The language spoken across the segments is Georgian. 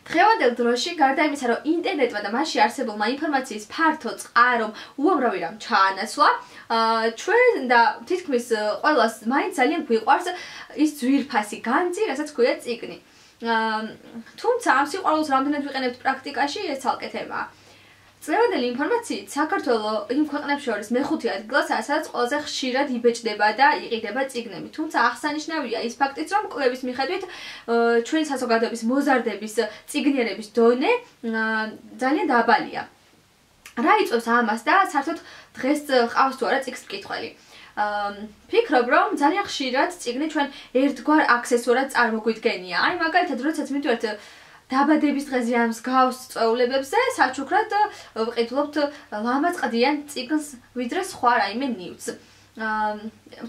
დღევანდელ დროში გარდა იმისა, რომ ინტერნეტმა და მასში არსებულმა ინფორმაციის ფართო წყარომ უამრავი რამ ჩაანაცვლა, ჩვენ და თითქმის ყველას მაინც ძალიან გვიყვარს ის ძვირფასი განძი, რასაც ქვია წიგნი. თუმცა ამ სიყვარულს რამდენად ვიყენებთ პრაქტიკაში, ეს ცალკე თემაა. წლევანდელი ინფორმაციით საქართველოს იმ ქვეყნებს შორის მეხუთე ადგილასაა, სადაც ყველაზე ხშირად იბეჭდება და იყიდება წიგნები. თუმცა აღსანიშნავია ის ფაქტიც, რომ კვლევის მიხედვით ჩვენი საზოგადოების მოზარდების წიგნიერების დონე ძალიან დაბალია. რა იწვევს ამას და საერთოდ დღეს ყავს თუ არა წიგნის მკითხველი? ფიქრობ, რომ ძალიან ხშირად წიგნი ჩვენ ერთგვარ აქსესუარად წარმოგვიდგენია. აი მაგალითად, როდესაც მივდივართ დაბადების დღეზე ამ მსგავს წვეულებებზე, საჩუქრად ვყიდულობთ ლამაზყდიან წიგნს, ვიდრე სხვა რაიმე ნივთს.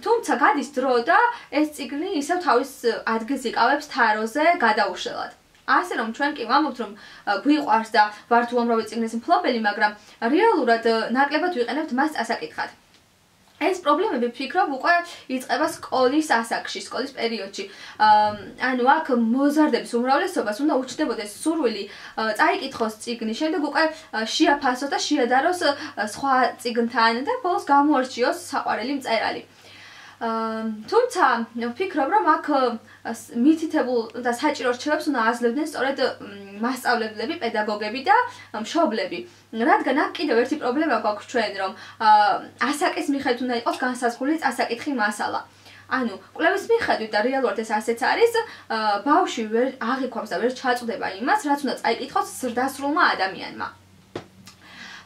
თუმცა გადის დრო და ეს წიგნი ისევ თავის ადგილს იკავებს თაროზე გადაუშლად. ასე რომ ჩვენ კი ვამბობთ, რომ გვიყვარს და ვართ უამრავი წიგნის მფლობელი, მაგრამ რეალურად ნაკლებად ვიყენებთ მას წასაკითხად. ეს პრობლემები ვფიქრობ უკვე იწყება სკოლის ასაკში, სკოლის პერიოდში. ანუ აქ მოზარდების უმრავლესობას უნდა უჩნდებოდეს სურვილი წაიკითხოს წიგნი, შემდეგ უკვე შეაფასოს და შეადაროს სხვა წიგნთან და ბოლოს გამოარჩიოს საყვარელი მწერალი. თუმცა ვფიქრობ, რომ აქ მითითებულ და საჭირო რჩევებს უნდა აძლევდნენ სწორედ მასწავლებლები, პედაგოგები და მშობლები. რადგან აქ კიდევ ერთი პრობლემა გვაქვს ჩვენ, რომ ასაკის მიხედვით უნდა იყოს განსაზღვრული წასაკითხი მასალა. ანუ კვლევის მიხედვით და რეალურად ეს ასეც არის, ბავშვი ვერ აღიქვამს და ვერ ჩაწვდება იმას, რაც უნდა წაიკითხოს ზრდასრულმა ადამიანმა.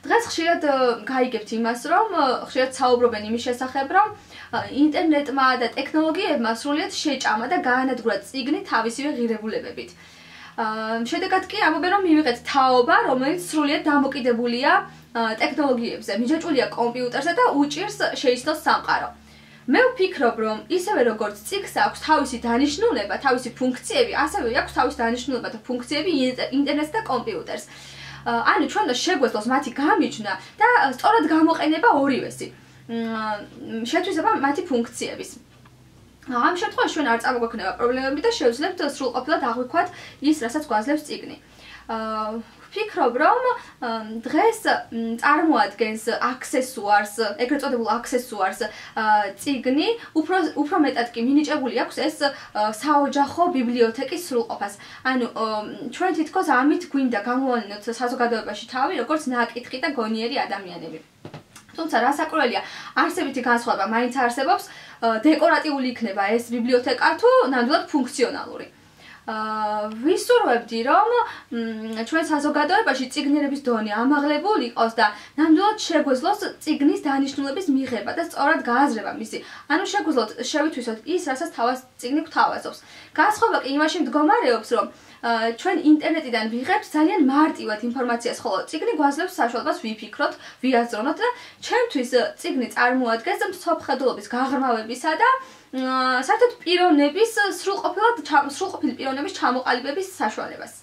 დღეს ხშირად გაიგებთ იმას, რომ ხშირად საუბრობენ იმის შესახებ, რომ ინტერნეტმა და ტექნოლოგიებმა სრულიად შეჭამა და გაანადგურა წიგნი თავისივე ღირებულებებით. შედეგად კი ამბობენ, რომ მივიღეთ თაობა, რომელიც სრულიად დამოკიდებულია ტექნოლოგიებზე, მიჯაჭვულია კომპიუტერზე და უჭირს შეიცნოს სამყარო. მე ვფიქრობ, რომ ისევე როგორც წიგნს აქვს თავისი დანიშნულება, თავისი ფუნქციები, ასევე აქვს თავისი დანიშნულება და ფუნქციები ინტერნეტს და კომპიუტერს. ანუ ჩვენ უნდა შეგვეძლოს მათი გამიჯვნა და სწორად გამოყენება ორივესი. შეთვისება მათი ფუნქციების. ამ შემთხვევაში ჩვენ არ წამოგვექნება პრობლემები და შევძლებთ სრულყოფილად აღვიქვათ ის, რასაც გვაძლევს წიგნი. ვფიქრობ, რომ დღეს წარმოადგენს აქსესუარს, ეგრეთ წოდებულ აქსესუარს წიგნი, უფრო მეტად კი მინიჭებული აქვს ეს საოჯახო ბიბლიოთეკის სრულყოფას. ანუ ჩვენ თითქოს ამით გვინდა გამოვანინოთ საზოგადოებაში თავი, როგორც ნაკითხი და გონიერი ადამიანები. თუმცა რასაკვირველია, არსებითი განსხვავება მაინც არსებობს, დეკორატიული იქნება ეს ბიბლიოთეკა თუ ნამდვილად ფუნქციონალური. ვისურვებდი, რომ ჩვენ საზოგადოებაში წიგნიერების დონე ამაღლებული იყოს და ნამდვილად შეგვეძლოს წიგნის დანიშნულების მიღება და სწორად გააზრება მისი. ანუ შეგვეძლოთ შევითვისოთ ის, რასაც თავად წიგნი გვთავაზობს. განსხვავება კი იმაში მდგომარეობს, რომ ჩვენ ინტერნეტიდან ვიღებთ ძალიან მარტივად ინფორმაციას, ხოლო წიგნი გვაძლევს საშუალებას ვიფიქროთ, ვიაზროვნოთ და ჩემთვის წიგნი წარმოადგენს მსოფლმხედველობის გაღრმავებისა და საერთოდ პიროვნების სრულყოფილი პიროვნების ჩამოყალიბების საშუალებას.